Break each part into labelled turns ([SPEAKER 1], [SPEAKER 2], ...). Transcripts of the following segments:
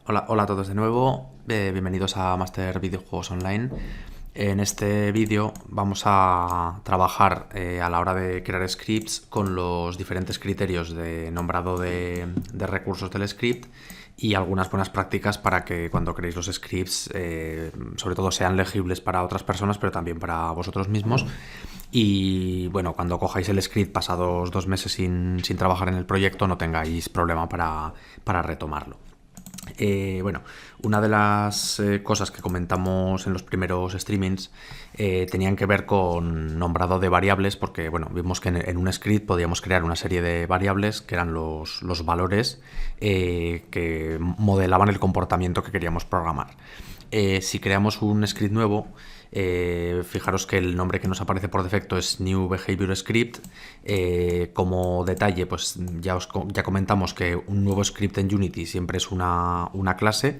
[SPEAKER 1] Hola a todos de nuevo, bienvenidos a Master Videojuegos Online. En este vídeo vamos a trabajar a la hora de crear scripts con los diferentes criterios de nombrado de recursos del script y algunas buenas prácticas para que cuando creéis los scripts sobre todo sean legibles para otras personas pero también para vosotros mismos. Y bueno, cuando cojáis el script pasados 2 meses sin trabajar en el proyecto no tengáis problema para retomarlo. Bueno, una de las cosas que comentamos en los primeros streamings tenían que ver con nombrado de variables, porque bueno, vimos que en un script podíamos crear una serie de variables que eran los valores que modelaban el comportamiento que queríamos programar. Si creamos un script nuevo, fijaros que el nombre que nos aparece por defecto es New Behavior Script. Como detalle, pues ya comentamos que un nuevo script en Unity siempre es una clase.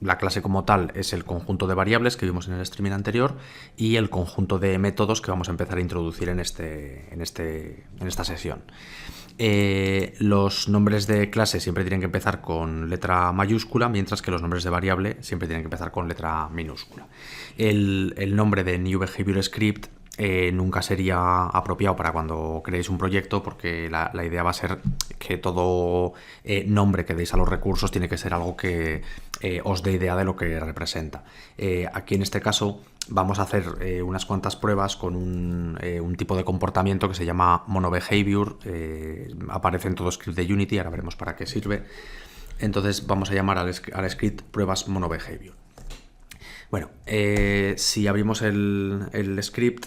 [SPEAKER 1] La clase como tal es el conjunto de variables que vimos en el streaming anterior y el conjunto de métodos que vamos a empezar a introducir en esta sesión. Los nombres de clase siempre tienen que empezar con letra mayúscula, mientras que los nombres de variable siempre tienen que empezar con letra minúscula. El nombre de New Behavior Script nunca sería apropiado para cuando creéis un proyecto, porque la idea va a ser que todo nombre que deis a los recursos tiene que ser algo que os dé idea de lo que representa. Aquí en este caso vamos a hacer unas cuantas pruebas con un tipo de comportamiento que se llama monobehavior. Aparece en todo script de Unity, ahora veremos para qué sirve. Entonces vamos a llamar al script pruebas monobehavior. Bueno, si abrimos el script,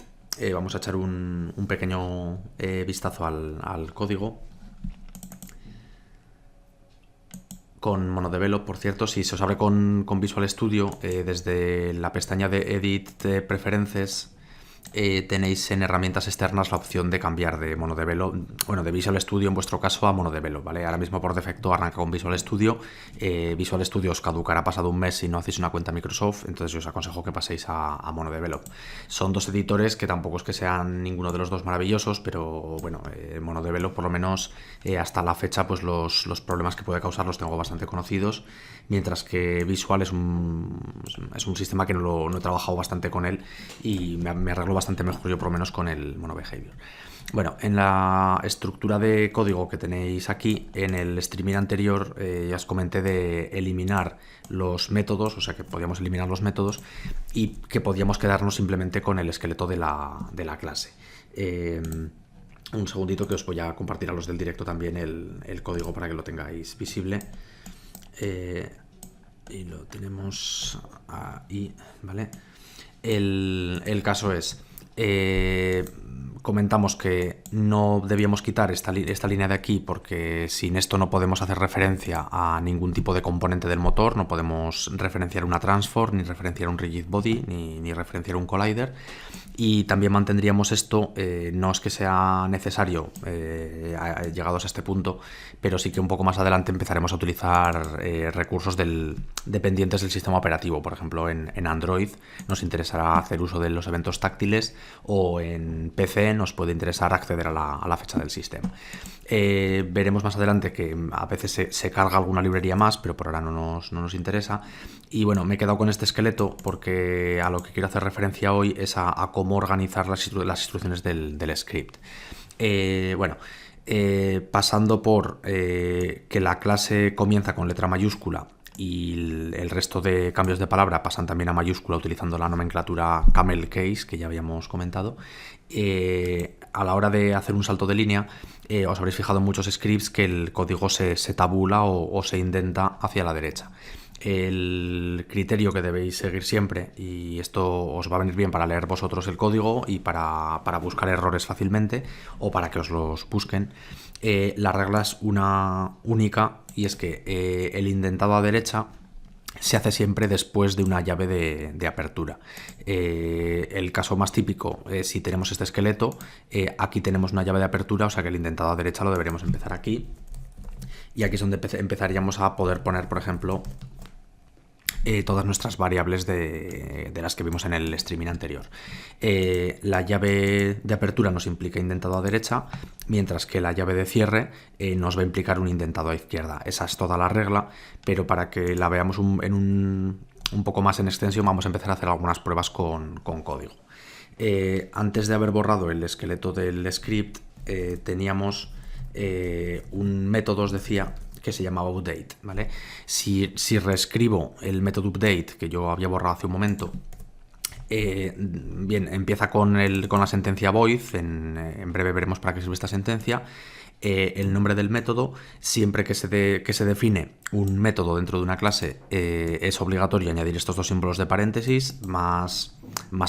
[SPEAKER 1] vamos a echar un pequeño vistazo al código. Con MonoDevelop, por cierto, si se os abre con Visual Studio, desde la pestaña de Edit de Preferences, tenéis en herramientas externas la opción de cambiar de MonoDevelop, bueno, de Visual Studio en vuestro caso a MonoDevelop, ¿vale? Ahora mismo por defecto arranca con Visual Studio. Visual Studio os caducará pasado un mes si no hacéis una cuenta Microsoft, entonces yo os aconsejo que paséis a MonoDevelop. Son dos editores que tampoco es que sean ninguno de los dos maravillosos, pero bueno, MonoDevelop por lo menos hasta la fecha pues los problemas que puede causar los tengo bastante conocidos, mientras que Visual es un sistema que no he trabajado bastante con él y me arreglo bastante mejor yo por lo menos con el monobehavior. Bueno, en la estructura de código que tenéis aquí, en el streaming anterior ya os comenté de eliminar los métodos, o sea que podíamos eliminar los métodos y que podíamos quedarnos simplemente con el esqueleto de la clase. Un segundito que os voy a compartir a los del directo también el código para que lo tengáis visible. Y lo tenemos ahí, ¿vale? El caso es, comentamos que no debíamos quitar esta línea de aquí porque sin esto no podemos hacer referencia a ningún tipo de componente del motor, no podemos referenciar una transform, ni referenciar un rigid body, ni referenciar un collider. Y también mantendríamos esto, no es que sea necesario llegados a este punto, pero sí que un poco más adelante empezaremos a utilizar recursos dependientes del sistema operativo. Por ejemplo, en Android nos interesará hacer uso de los eventos táctiles, o en PC nos puede interesar acceder a la fecha del sistema. Veremos más adelante que a veces se carga alguna librería más, pero por ahora no nos interesa. Y bueno, me he quedado con este esqueleto porque a lo que quiero hacer referencia hoy es a cómo organizar las instrucciones del script. Pasando por que la clase comienza con letra mayúscula y el resto de cambios de palabra pasan también a mayúscula utilizando la nomenclatura camel case que ya habíamos comentado. A la hora de hacer un salto de línea, os habréis fijado en muchos scripts que el código se tabula o se indenta hacia la derecha. El criterio que debéis seguir siempre, y esto os va a venir bien para leer vosotros el código y para buscar errores fácilmente o para que os los busquen, la regla es una única, y es que el indentado a derecha se hace siempre después de una llave de apertura. El caso más típico es si tenemos este esqueleto, aquí tenemos una llave de apertura, o sea que el indentado a derecha lo deberíamos empezar aquí, y aquí es donde empezaríamos a poder poner, por ejemplo, todas nuestras variables de las que vimos en el streaming anterior. La llave de apertura nos implica indentado a derecha, mientras que la llave de cierre nos va a implicar un indentado a izquierda. Esa es toda la regla, pero para que la veamos un poco más en extensión, vamos a empezar a hacer algunas pruebas con código. Antes de haber borrado el esqueleto del script, teníamos un método, os decía, que se llamaba update, ¿vale? Si reescribo el método update que yo había borrado hace un momento, bien, empieza con la sentencia void, en breve veremos para qué sirve esta sentencia. El nombre del método, siempre que se define un método dentro de una clase, es obligatorio añadir estos dos símbolos de paréntesis. Más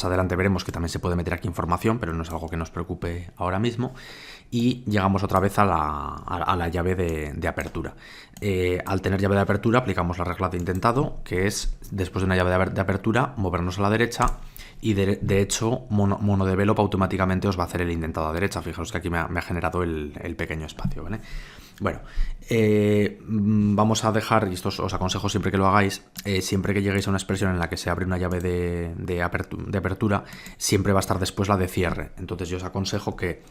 [SPEAKER 1] adelante veremos que también se puede meter aquí información, pero no es algo que nos preocupe ahora mismo. Y llegamos otra vez a la llave de apertura. Al tener llave de apertura aplicamos la regla de indentado, que es, después de una llave de apertura, movernos a la derecha, y de hecho MonoDevelop automáticamente os va a hacer el indentado a derecha. Fijaos que aquí me ha generado el pequeño espacio, ¿vale? Bueno, vamos a dejar, y esto os aconsejo siempre que lo hagáis, siempre que lleguéis a una expresión en la que se abre una llave de apertura, siempre va a estar después la de cierre. Entonces yo os aconsejo que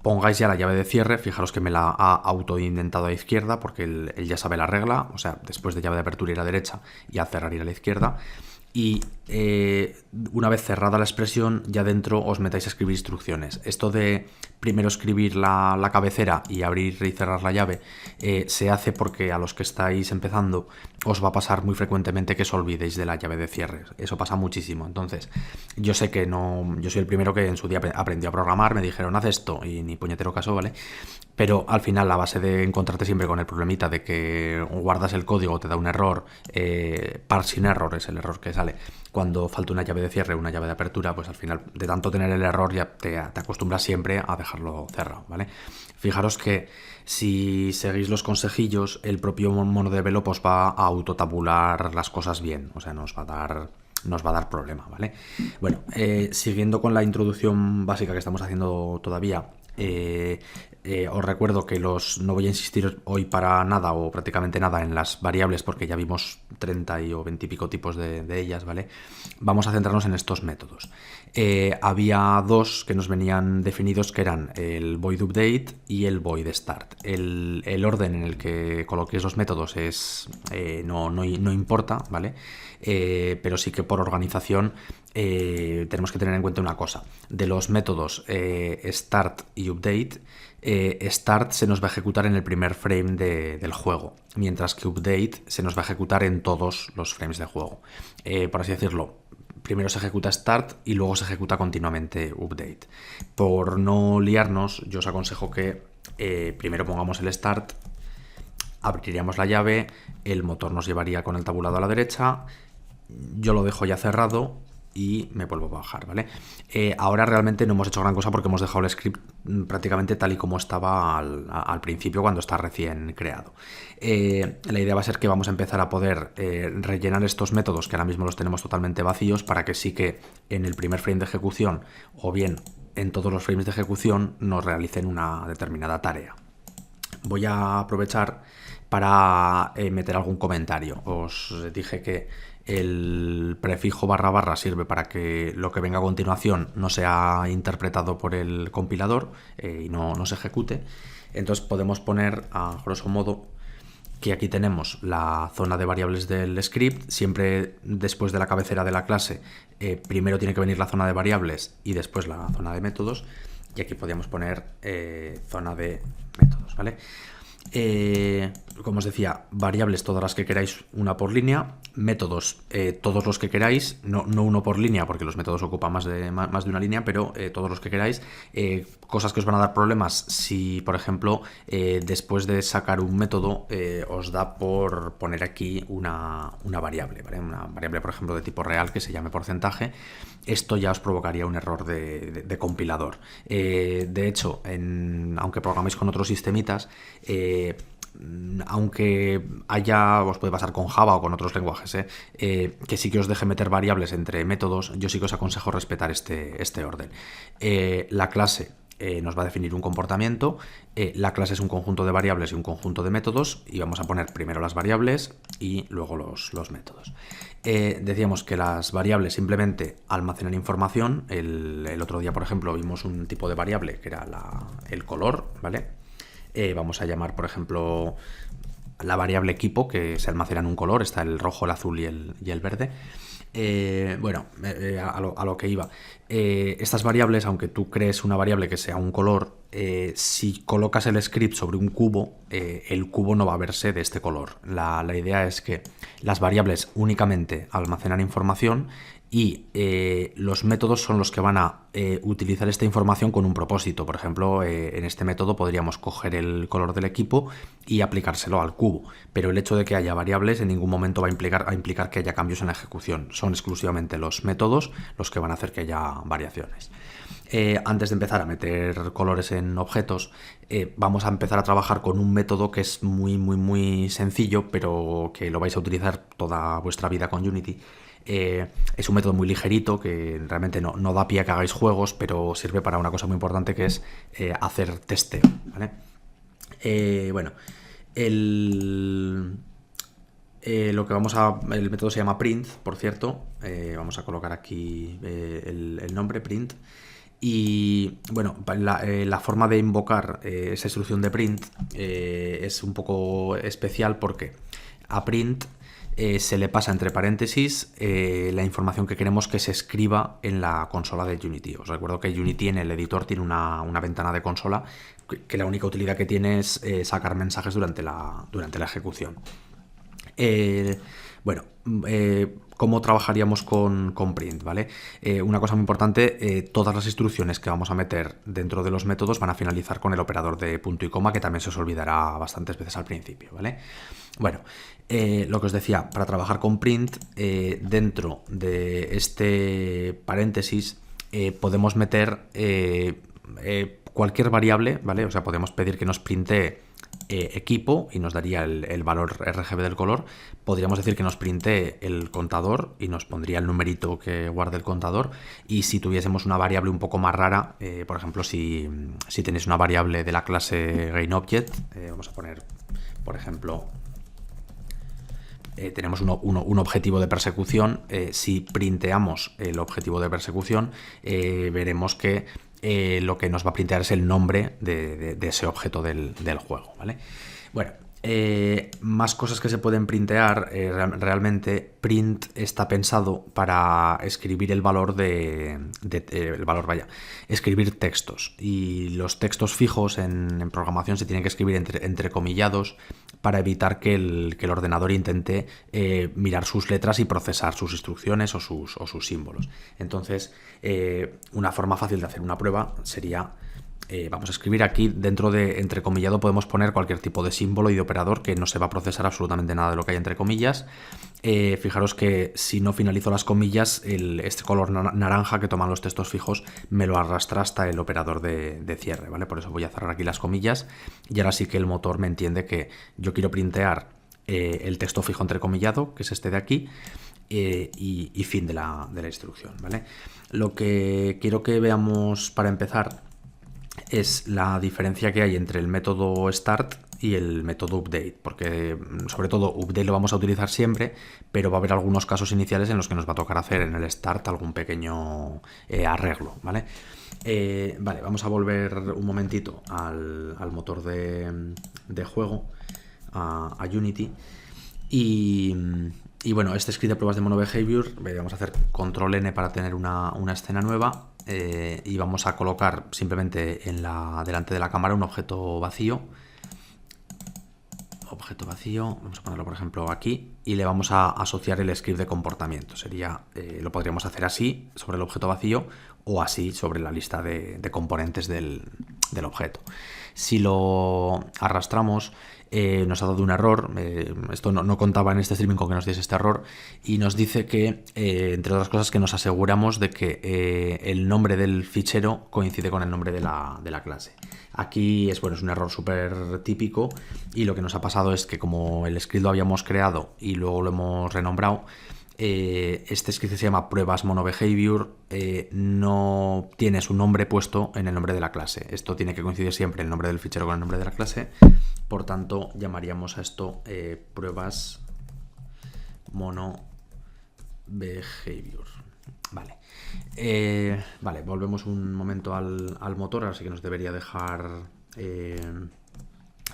[SPEAKER 1] pongáis ya la llave de cierre. Fijaros que me la ha autoindentado a izquierda, porque él ya sabe la regla, o sea, después de llave de apertura ir a la derecha y al cerrar ir a la izquierda. Y una vez cerrada la expresión, ya dentro os metáis a escribir instrucciones. Esto de primero escribir la cabecera y abrir y cerrar la llave se hace porque a los que estáis empezando os va a pasar muy frecuentemente que os olvidéis de la llave de cierre. Eso pasa muchísimo. Entonces, yo sé que no, yo soy el primero que en su día aprendió a programar, me dijeron haz esto y ni puñetero caso, ¿vale? Pero al final, la base de encontrarte siempre con el problemita de que guardas el código, te da un error, parsing error es el error que sale cuando falta una llave de cierre o una llave de apertura, pues al final, de tanto tener el error, ya te acostumbras siempre a dejarlo cerrado, ¿vale? Fijaros que si seguís los consejillos, el propio MonoDevelop os va a autotabular las cosas bien, o sea, nos va a dar problema, ¿vale? Bueno, siguiendo con la introducción básica que estamos haciendo todavía, os recuerdo que no voy a insistir hoy para nada o prácticamente nada en las variables, porque ya vimos 30 o 20 y pico tipos de ellas, ¿vale? Vamos a centrarnos en estos métodos. Había dos que nos venían definidos, que eran el void update y el void start. El orden en el que coloquéis los métodos no importa, ¿vale? Pero sí que por organización tenemos que tener en cuenta una cosa. De los métodos start y update, start se nos va a ejecutar en el primer frame del juego, mientras que update se nos va a ejecutar en todos los frames de juego. Por así decirlo, primero se ejecuta start y luego se ejecuta continuamente update. Por no liarnos, yo os aconsejo que primero pongamos el start, abriríamos la llave, el motor nos llevaría con el tabulado a la derecha, yo lo dejo ya cerrado y me vuelvo a bajar, ¿vale? Ahora realmente no hemos hecho gran cosa porque hemos dejado el script prácticamente tal y como estaba al principio, cuando está recién creado. La idea va a ser que vamos a empezar a poder rellenar estos métodos, que ahora mismo los tenemos totalmente vacíos, para que sí que en el primer frame de ejecución, o bien en todos los frames de ejecución, nos realicen una determinada tarea. Voy a aprovechar para meter algún comentario. Os dije que el prefijo / sirve para que lo que venga a continuación no sea interpretado por el compilador y no se ejecute. Entonces podemos poner, a grosso modo, que aquí tenemos la zona de variables del script. Siempre después de la cabecera de la clase, primero tiene que venir la zona de variables y después la zona de métodos. Y aquí podríamos poner zona de métodos, ¿vale? Como os decía, variables todas las que queráis, una por línea. Métodos, todos los que queráis, no uno por línea, porque los métodos ocupan más de una línea, pero todos los que queráis. Cosas que os van a dar problemas si, por ejemplo, después de sacar un método os da por poner aquí una variable, ¿vale? Una variable, por ejemplo, de tipo real que se llame porcentaje. Esto ya os provocaría un error de compilador. De hecho, aunque programéis con otros sistemitas, aunque os puede pasar con Java o con otros lenguajes, que sí que os deje meter variables entre métodos, yo sí que os aconsejo respetar este orden. La clase nos va a definir un comportamiento, la clase es un conjunto de variables y un conjunto de métodos, y vamos a poner primero las variables y luego los métodos. Decíamos que las variables simplemente almacenan información. El otro día, por ejemplo, vimos un tipo de variable que era el color, ¿vale? Vamos a llamar, por ejemplo, la variable equipo, que se almacena en un color, está el rojo, el azul y el verde. A lo que iba. Estas variables, aunque tú crees una variable que sea un color, si colocas el script sobre un cubo, el cubo no va a verse de este color. La idea es que las variables únicamente almacenan información y los métodos son los que van a utilizar esta información con un propósito. Por ejemplo, en este método podríamos coger el color del equipo y aplicárselo al cubo, pero el hecho de que haya variables en ningún momento va a implicar que haya cambios en la ejecución. Son exclusivamente los métodos los que van a hacer que haya variaciones. Antes de empezar a meter colores en objetos, vamos a empezar a trabajar con un método que es muy sencillo, pero que lo vais a utilizar toda vuestra vida con Unity. Es un método muy ligerito que realmente no da pie a que hagáis juegos, pero sirve para una cosa muy importante, que es hacer testeo, ¿vale? Lo que el método se llama print, por cierto. Vamos a colocar aquí el nombre print. Y bueno, la forma de invocar esa instrucción de print es un poco especial, porque a print se le pasa entre paréntesis la información que queremos que se escriba en la consola de Unity. Os recuerdo que Unity en el editor tiene una ventana de consola que la única utilidad que tiene es sacar mensajes durante la ejecución. ¿Cómo trabajaríamos con print? ¿Vale? Una cosa muy importante, todas las instrucciones que vamos a meter dentro de los métodos van a finalizar con el operador de punto y coma, que también se os olvidará bastantes veces al principio, ¿vale? Bueno, lo que os decía, para trabajar con print, dentro de este paréntesis podemos meter cualquier variable, ¿vale? O sea, podemos pedir que nos printee equipo y nos daría el valor RGB del color. Podríamos decir que nos printee el contador y nos pondría el numerito que guarde el contador. Y si tuviésemos una variable un poco más rara, por ejemplo, si tenéis una variable de la clase GainObject, vamos a poner, por ejemplo, tenemos un objetivo de persecución. Si printeamos el objetivo de persecución, veremos que lo que nos va a printear es el nombre de ese objeto del juego, ¿vale? Bueno, más cosas que se pueden printear. Realmente print está pensado para escribir escribir textos, y los textos fijos en programación se tienen que escribir entrecomillados para evitar que el ordenador intente mirar sus letras y procesar sus instrucciones o sus símbolos. Entonces, una forma fácil de hacer una prueba sería, vamos a escribir aquí, dentro de entrecomillado podemos poner cualquier tipo de símbolo y de operador, que no se va a procesar absolutamente nada de lo que hay entre comillas. Fijaros que si no finalizo las comillas, este color naranja que toman los textos fijos me lo arrastra hasta el operador de cierre, ¿vale? Por eso voy a cerrar aquí las comillas, y ahora sí que el motor me entiende que yo quiero printear el texto fijo entrecomillado, que es este de aquí, y fin de la instrucción, ¿vale? Lo que quiero que veamos para empezar es la diferencia que hay entre el método start y el método update, porque sobre todo update lo vamos a utilizar siempre, pero va a haber algunos casos iniciales en los que nos va a tocar hacer en el start algún pequeño arreglo, ¿vale? Vamos a volver un momentito al motor de juego, a Unity, y bueno, este script de pruebas de MonoBehavior, vamos a hacer control N para tener una escena nueva, y vamos a colocar simplemente delante de la cámara un objeto vacío. Vamos a ponerlo por ejemplo aquí, y le vamos a asociar el script de comportamiento. Lo podríamos hacer así sobre el objeto vacío, o así sobre la lista de componentes del objeto. Si lo arrastramos, nos ha dado un error. Esto no contaba en este streaming con que nos diese este error, y nos dice que, entre otras cosas, que nos aseguramos de que el nombre del fichero coincide con el nombre de la clase. Aquí es un error súper típico, y lo que nos ha pasado es que, como el script lo habíamos creado y luego lo hemos renombrado, Este script se llama pruebas monobehavior, no tiene su nombre puesto en el nombre de la clase. Esto tiene que coincidir siempre el nombre del fichero con el nombre de la clase. Por tanto, llamaríamos a esto pruebas monobehavior. Vale. Vale, volvemos un momento al motor, así que nos debería dejar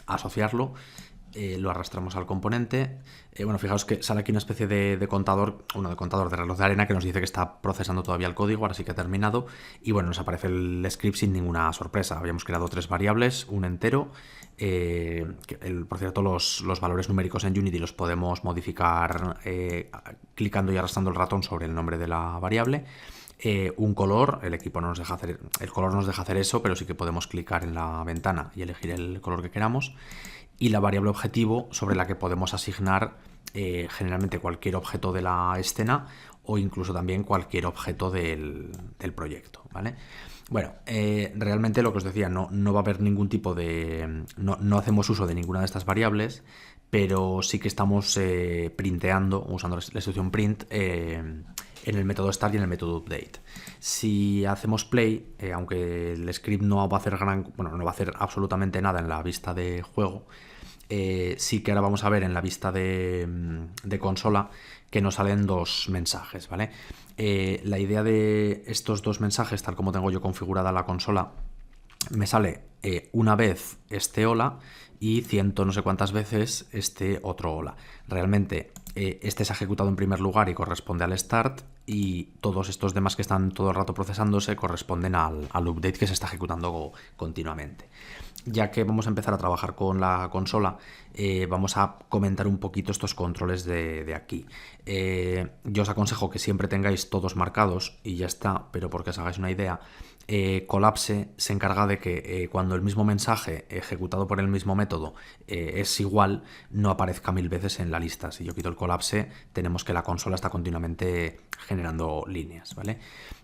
[SPEAKER 1] asociarlo. Lo arrastramos al componente. Bueno, fijaos que sale aquí una especie de contador, de contador de reloj de arena que nos dice que está procesando todavía el código, ahora sí que ha terminado. Y bueno, nos aparece el script sin ninguna sorpresa. Habíamos creado 3 variables, un entero. Por cierto, los valores numéricos en Unity los podemos modificar clicando y arrastrando el ratón sobre el nombre de la variable. Un color, el equipo no nos deja hacer, el color no nos deja hacer eso, pero sí que podemos clicar en la ventana y elegir el color que queramos. Y la variable objetivo, sobre la que podemos asignar generalmente cualquier objeto de la escena o incluso también cualquier objeto del proyecto, ¿vale? Bueno, realmente lo que os decía, no va a haber ningún tipo de... No hacemos uso de ninguna de estas variables, pero sí que estamos printeando, usando la instrucción print, en el método start y en el método update. Si hacemos play, aunque el script no va a hacer no va a hacer absolutamente nada en la vista de juego, sí que ahora vamos a ver en la vista de consola que nos salen 2 mensajes, ¿vale? La idea de estos 2 mensajes, tal como tengo yo configurada la consola, me sale una vez este hola y 100 no sé cuántas veces este otro hola. Realmente este se ha ejecutado en primer lugar y corresponde al start, y todos estos demás que están todo el rato procesándose corresponden al update que se está ejecutando continuamente. Ya que vamos a empezar a trabajar con la consola, vamos a comentar un poquito estos controles de aquí. Yo os aconsejo que siempre tengáis todos marcados y ya está, pero porque os hagáis una idea, Collapse se encarga de que cuando el mismo mensaje ejecutado por el mismo método es igual, no aparezca 1000 veces en la lista. Si yo quito el Collapse, tenemos que la consola está continuamente generando líneas, ¿vale?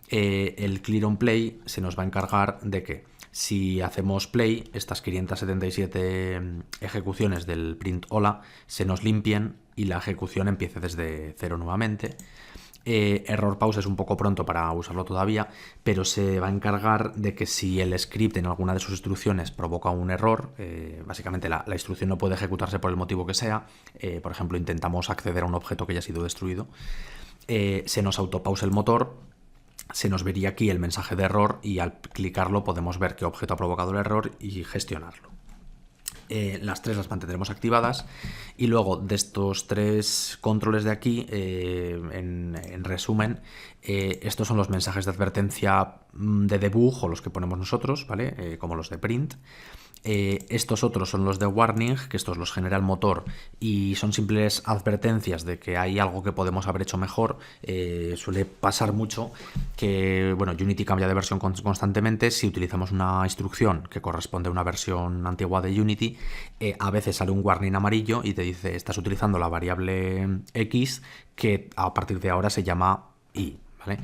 [SPEAKER 1] El Clear on Play se nos va a encargar de que si hacemos play, estas 577 ejecuciones del print hola se nos limpien y la ejecución empiece desde cero nuevamente. Error pause es un poco pronto para usarlo todavía, pero se va a encargar de que si el script en alguna de sus instrucciones provoca un error, básicamente la instrucción no puede ejecutarse por el motivo que sea, por ejemplo intentamos acceder a un objeto que ya ha sido destruido, se nos autopause el motor, se nos vería aquí el mensaje de error y al clicarlo podemos ver qué objeto ha provocado el error y gestionarlo. Las 3 las mantendremos activadas, y luego de estos 3 controles de aquí, en resumen, estos son los mensajes de advertencia de debug o los que ponemos nosotros, ¿vale? Como los de print. Estos otros son los de warning, que estos los genera el motor y son simples advertencias de que hay algo que podemos haber hecho mejor. Suele pasar mucho que, bueno, Unity cambia de versión constantemente. Si utilizamos una instrucción que corresponde a una versión antigua de Unity, a veces sale un warning amarillo y te dice estás utilizando la variable X que a partir de ahora se llama Y, ¿vale?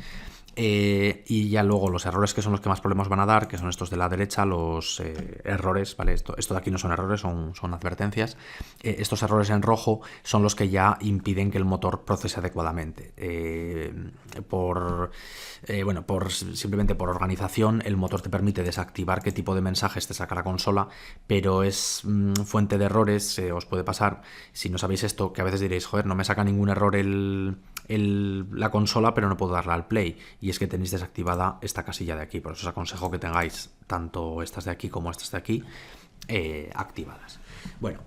[SPEAKER 1] Y ya luego los errores, que son los que más problemas van a dar, que son estos de la derecha, los errores, ¿vale? Esto de aquí no son errores, son advertencias. Estos errores en rojo son los que ya impiden que el motor procese adecuadamente. Simplemente por organización, el motor te permite desactivar qué tipo de mensajes te saca la consola, pero es fuente de errores. Os puede pasar, si no sabéis esto, que a veces diréis, joder, no me saca ningún error la consola, pero no puedo darle al play, y es que tenéis desactivada esta casilla de aquí. Por eso os aconsejo que tengáis tanto estas de aquí como estas de aquí activadas. Bueno,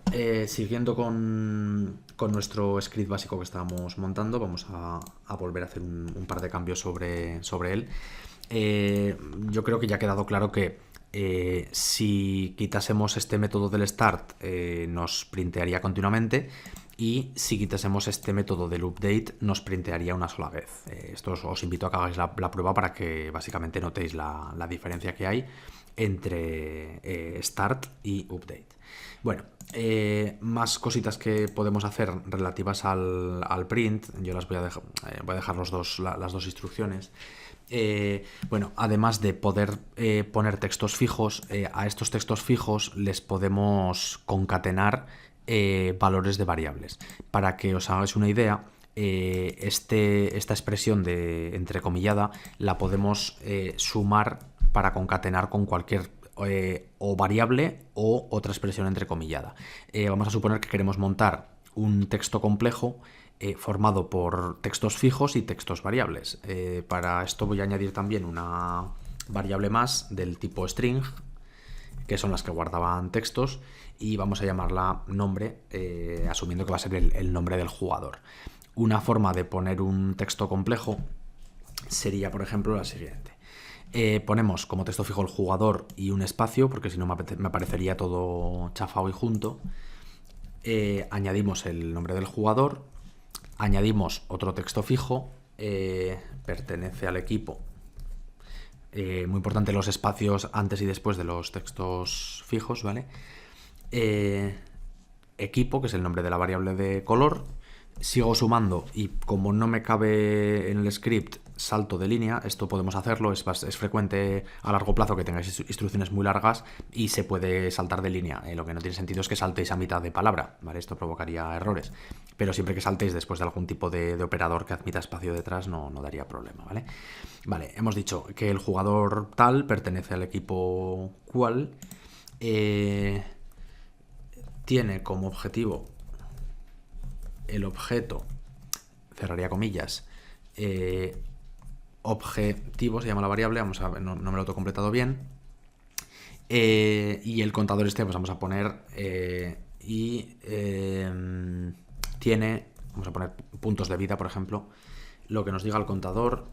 [SPEAKER 1] siguiendo con nuestro script básico que estábamos montando, vamos a volver a hacer un par de cambios sobre él. Yo creo que ya ha quedado claro que si quitásemos este método del start nos printearía continuamente, y si quitásemos este método del update nos printearía una sola vez. Esto os invito a que hagáis la prueba para que básicamente notéis la diferencia que hay entre start y update. Bueno, más cositas que podemos hacer relativas al print. Yo las voy a dejar las dos instrucciones. Bueno, además de poder poner textos fijos, a estos textos fijos les podemos concatenar valores de variables. Para que os hagáis una idea, esta expresión de entrecomillada la podemos sumar para concatenar con cualquier o variable o otra expresión entrecomillada. Vamos a suponer que queremos montar un texto complejo formado por textos fijos y textos variables. Para esto voy a añadir también una variable más del tipo string, que son las que guardaban textos, y vamos a llamarla nombre, asumiendo que va a ser el nombre del jugador. Una forma de poner un texto complejo sería, por ejemplo, la siguiente. Ponemos como texto fijo el jugador y un espacio, porque si no me aparecería todo chafado y junto. Añadimos el nombre del jugador, añadimos otro texto fijo, pertenece al equipo. Muy importante los espacios antes y después de los textos fijos, ¿vale? Equipo, que es el nombre de la variable de color. Sigo sumando y como no me cabe en el script salto de línea, esto podemos hacerlo, es frecuente a largo plazo que tengáis instrucciones muy largas y se puede saltar de línea. Lo que no tiene sentido es que saltéis a mitad de palabra, ¿vale? Esto provocaría errores, pero siempre que saltéis después de algún tipo de operador que admita espacio detrás no daría problema, ¿vale? Vale, hemos dicho que el jugador tal pertenece al equipo cual, tiene como objetivo el objeto, cerraría comillas, objetivo se llama la variable, vamos a ver, no me lo he autocompletado bien, y el contador este pues vamos a poner tiene, vamos a poner puntos de vida, por ejemplo, lo que nos diga el contador,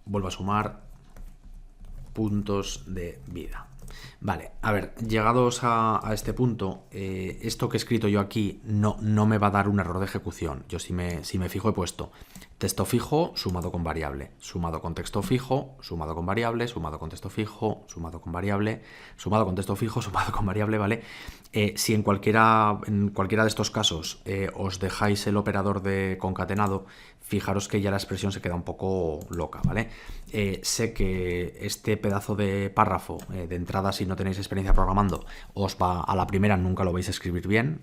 [SPEAKER 1] vuelvo a sumar puntos de vida. Vale, a ver, llegados a este punto, esto que he escrito yo aquí no me va a dar un error de ejecución. Yo si me fijo he puesto texto fijo sumado con variable, sumado con texto fijo, sumado con variable, sumado con texto fijo, sumado con variable, sumado con texto fijo, sumado con variable, ¿vale? Si en cualquiera de estos casos os dejáis el operador de concatenado, fijaros que ya la expresión se queda un poco loca, ¿vale? Sé que este pedazo de párrafo de entrada, si no tenéis experiencia programando, os va a la primera, nunca lo vais a escribir bien.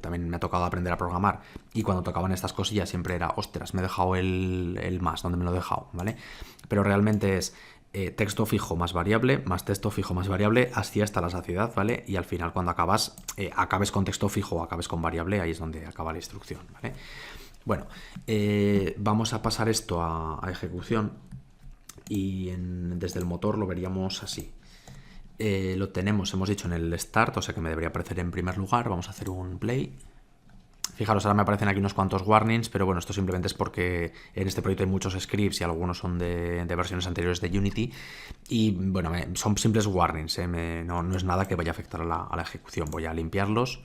[SPEAKER 1] También me ha tocado aprender a programar y cuando tocaban estas cosillas siempre era, ostras, me he dejado el más, ¿dónde me lo he dejado? ¿Vale? Pero realmente es texto fijo más variable, más texto fijo más variable, así hasta la saciedad, ¿vale? Y al final cuando acabes con texto fijo o acabes con variable, ahí es donde acaba la instrucción, ¿vale? Bueno, vamos a pasar esto a ejecución y desde el motor lo veríamos así. Lo tenemos, hemos dicho, en el start, o sea que me debería aparecer en primer lugar. Vamos a hacer un play. Fijaros, ahora me aparecen aquí unos cuantos warnings, pero bueno, esto simplemente es porque en este proyecto hay muchos scripts y algunos son de versiones anteriores de Unity. Y bueno, son simples warnings, no es nada que vaya a afectar a la ejecución. Voy a limpiarlos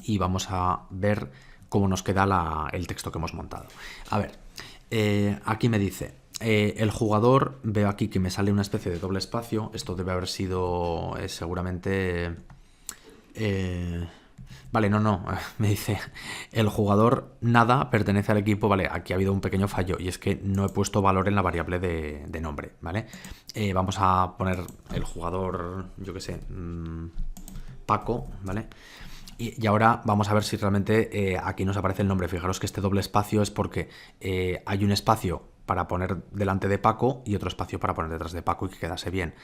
[SPEAKER 1] y vamos a ver cómo nos queda el texto que hemos montado. A ver, aquí me dice, el jugador, veo aquí que me sale una especie de doble espacio, esto debe haber sido seguramente... vale, no, me dice, el jugador nada pertenece al equipo, vale, aquí ha habido un pequeño fallo y es que no he puesto valor en la variable de nombre, ¿vale? Vamos a poner el jugador, yo qué sé, Paco, ¿vale? Y ahora vamos a ver si realmente aquí nos aparece el nombre. Fijaros que este doble espacio es porque hay un espacio para poner delante de Paco y otro espacio para poner detrás de Paco y que quedase bien.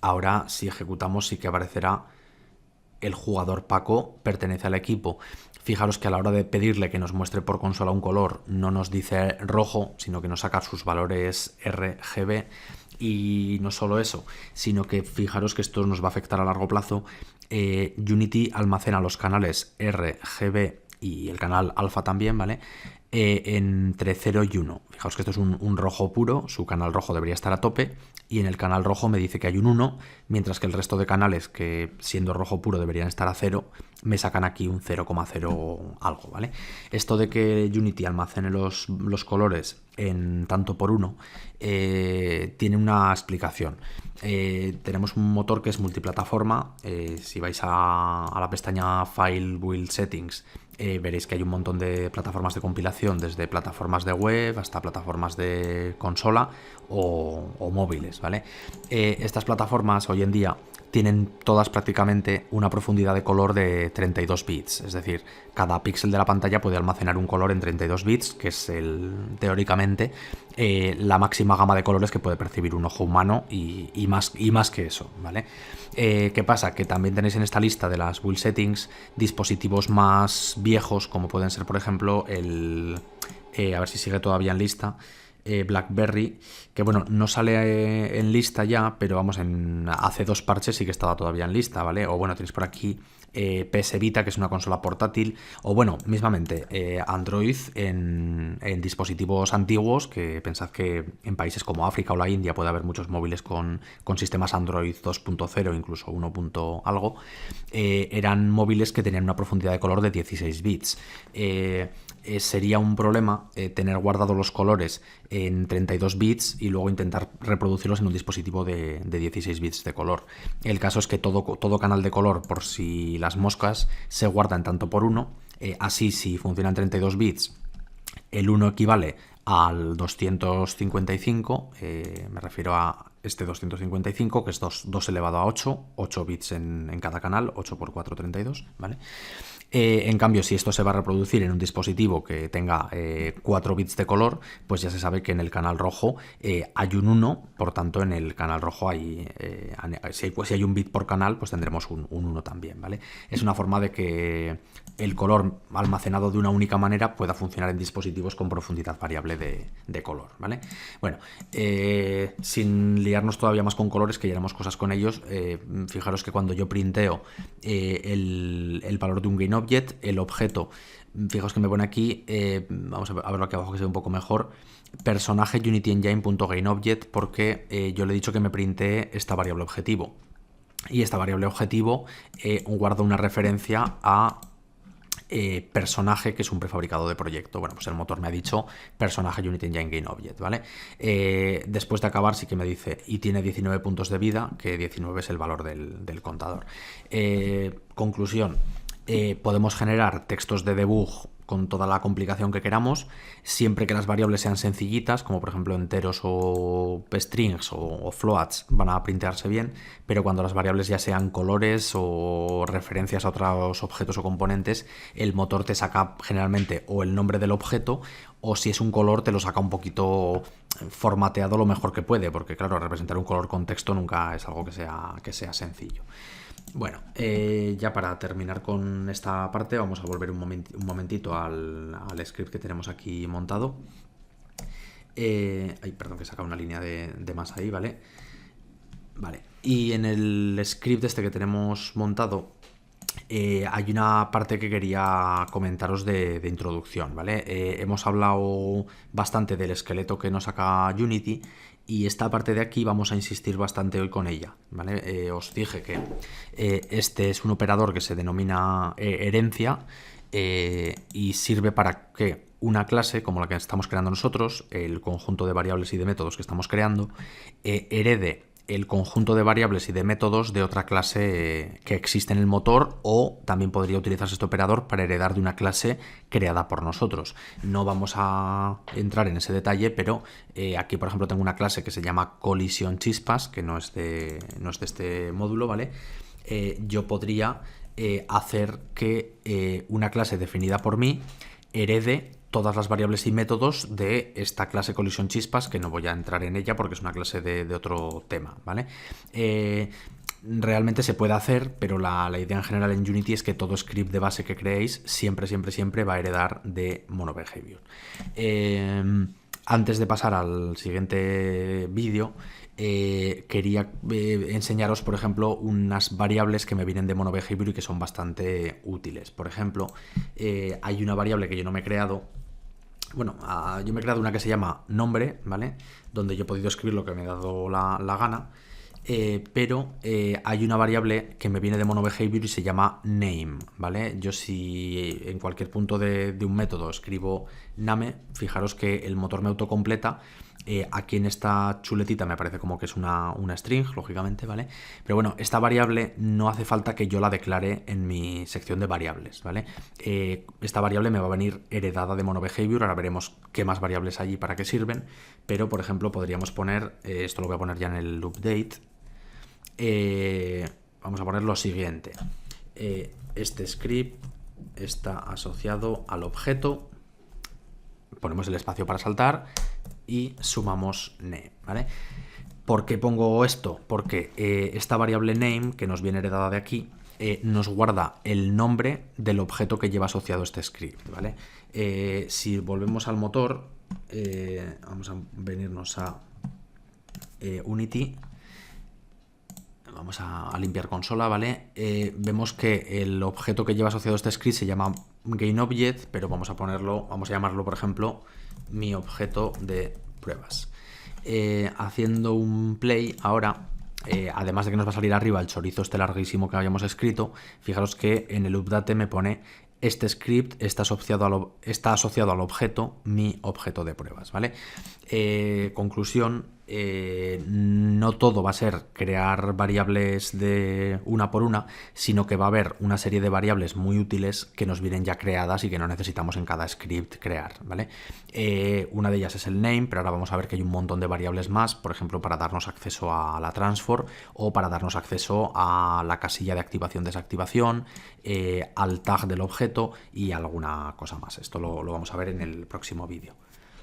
[SPEAKER 1] Ahora si ejecutamos sí que aparecerá el jugador Paco pertenece al equipo. Fijaros que a la hora de pedirle que nos muestre por consola un color no nos dice rojo, sino que nos saca sus valores RGB. Y no solo eso, sino que fijaros que esto nos va a afectar a largo plazo. Unity almacena los canales RGB y el canal alfa también, ¿vale? Entre 0 y 1. Fijaos que esto es un rojo puro, su canal rojo debería estar a tope y en el canal rojo me dice que hay un 1, mientras que el resto de canales que siendo rojo puro deberían estar a 0, me sacan aquí un 0,0 algo, ¿vale? Esto de que Unity almacene los colores en tanto por uno tiene una explicación. Tenemos un motor que es multiplataforma. Si vais a la pestaña File Build Settings, veréis que hay un montón de plataformas de compilación, desde plataformas de web hasta plataformas de consola o móviles, ¿vale? Estas plataformas hoy en día tienen todas prácticamente una profundidad de color de 32 bits, es decir, cada píxel de la pantalla puede almacenar un color en 32 bits, que es teóricamente la máxima gama de colores que puede percibir un ojo humano y más que eso, ¿vale? ¿Qué pasa? Que también tenéis en esta lista de las build settings dispositivos más viejos, como pueden ser, por ejemplo, a ver si sigue todavía en lista, BlackBerry, que bueno, no sale en lista ya, pero vamos, hace 2 parches sí que estaba todavía en lista, ¿vale? O bueno, tenéis por aquí PS Vita, que es una consola portátil, o bueno, mismamente Android en dispositivos antiguos, que pensad que en países como África o la India puede haber muchos móviles con sistemas Android 2.0, incluso 1. Algo, eran móviles que tenían una profundidad de color de 16 bits. Sería un problema tener guardados los colores en 32 bits y luego intentar reproducirlos en un dispositivo de 16 bits de color. El caso es que todo canal de color, por si las moscas, se guarda en tanto por uno. Así, si funciona en 32 bits, el 1 equivale al 255, me refiero a este 255, que es 2 elevado a 8 bits en cada canal, 8 por 4, 32, ¿vale? En cambio, si esto se va a reproducir en un dispositivo que tenga 4 bits de color, pues ya se sabe que en el canal rojo hay un 1, por tanto en el canal rojo si hay un bit por canal, pues tendremos un 1 también, ¿vale? Es una forma de que el color almacenado de una única manera pueda funcionar en dispositivos con profundidad variable de color, ¿vale? Bueno, sin liarnos todavía más con colores, que ya haremos cosas con ellos, fijaros que cuando yo printeo el valor de un GainObject, el objeto, fijaos que me pone aquí, vamos a verlo aquí abajo que se ve un poco mejor, personaje UnityEngine.GainObject, porque yo le he dicho que me printee esta variable objetivo. Y esta variable objetivo guarda una referencia a personaje, que es un prefabricado de proyecto. Bueno, pues el motor me ha dicho personaje Unity Engine GainObject, ¿vale? Después de acabar sí que me dice y tiene 19 puntos de vida, que 19 es el valor del contador. Conclusión, podemos generar textos de debug con toda la complicación que queramos, siempre que las variables sean sencillitas, como por ejemplo enteros o strings o floats, van a printearse bien, pero cuando las variables ya sean colores o referencias a otros objetos o componentes, el motor te saca generalmente o el nombre del objeto, o si es un color te lo saca un poquito formateado lo mejor que puede, porque claro, representar un color con texto nunca es algo que sea sencillo. Bueno, ya para terminar con esta parte vamos a volver un momentito al script que tenemos aquí montado. Perdón, que he sacado una línea de más ahí, ¿vale? Vale, y en el script este que tenemos montado hay una parte que quería comentaros de introducción, ¿vale? Hemos hablado bastante del esqueleto que nos saca Unity, y esta parte de aquí vamos a insistir bastante hoy con ella, ¿vale? Os dije que este es un operador que se denomina herencia y sirve para que una clase como la que estamos creando nosotros, el conjunto de variables y de métodos que estamos creando, herede el conjunto de variables y de métodos de otra clase que existe en el motor, o también podría utilizarse este operador para heredar de una clase creada por nosotros. No vamos a entrar en ese detalle, pero aquí por ejemplo tengo una clase que se llama Collision Chispas, que no es de este módulo, ¿vale? Yo podría hacer que una clase definida por mí herede todas las variables y métodos de esta clase Collision Chispas, que no voy a entrar en ella porque es una clase de otro tema, ¿vale? Realmente se puede hacer, pero la idea en general en Unity es que todo script de base que creéis siempre va a heredar de MonoBehavior. Antes de pasar al siguiente vídeo, quería enseñaros, por ejemplo, unas variables que me vienen de MonoBehavior y que son bastante útiles. Por ejemplo, hay una variable que yo no me he creado. Bueno, yo me he creado una que se llama nombre, ¿vale? Donde yo he podido escribir lo que me he dado la gana, pero hay una variable que me viene de MonoBehavior y se llama name, ¿vale? Yo si en cualquier punto de un método escribo name, fijaros que el motor me autocompleta. Aquí en esta chuletita me aparece como que es una string, lógicamente, ¿vale? Pero bueno, esta variable no hace falta que yo la declare en mi sección de variables, ¿vale? Esta variable me va a venir heredada de MonoBehavior. Ahora veremos qué más variables hay y para qué sirven, pero por ejemplo podríamos poner, esto lo voy a poner ya en el update, vamos a poner lo siguiente. Este script está asociado al objeto, ponemos el espacio para saltar y sumamos name, ¿vale? ¿Por qué pongo esto? Porque esta variable name, que nos viene heredada de aquí, nos guarda el nombre del objeto que lleva asociado este script, ¿vale? Si volvemos al motor, vamos a venirnos a Unity, vamos a limpiar consola, ¿vale? Vemos que el objeto que lleva asociado este script se llama GainObject, pero vamos a llamarlo, por ejemplo, mi objeto de pruebas. Haciendo un play ahora, además de que nos va a salir arriba el chorizo este larguísimo que habíamos escrito, fijaros que en el update me pone: este script está asociado al objeto mi objeto de pruebas, ¿vale? Conclusión, no todo va a ser crear variables de una por una, sino que va a haber una serie de variables muy útiles que nos vienen ya creadas y que no necesitamos en cada script crear, ¿vale? Una de ellas es el name, pero ahora vamos a ver que hay un montón de variables más, por ejemplo, para darnos acceso a la transform o para darnos acceso a la casilla de activación-desactivación, al tag del objeto y alguna cosa más. Esto lo vamos a ver en el próximo vídeo.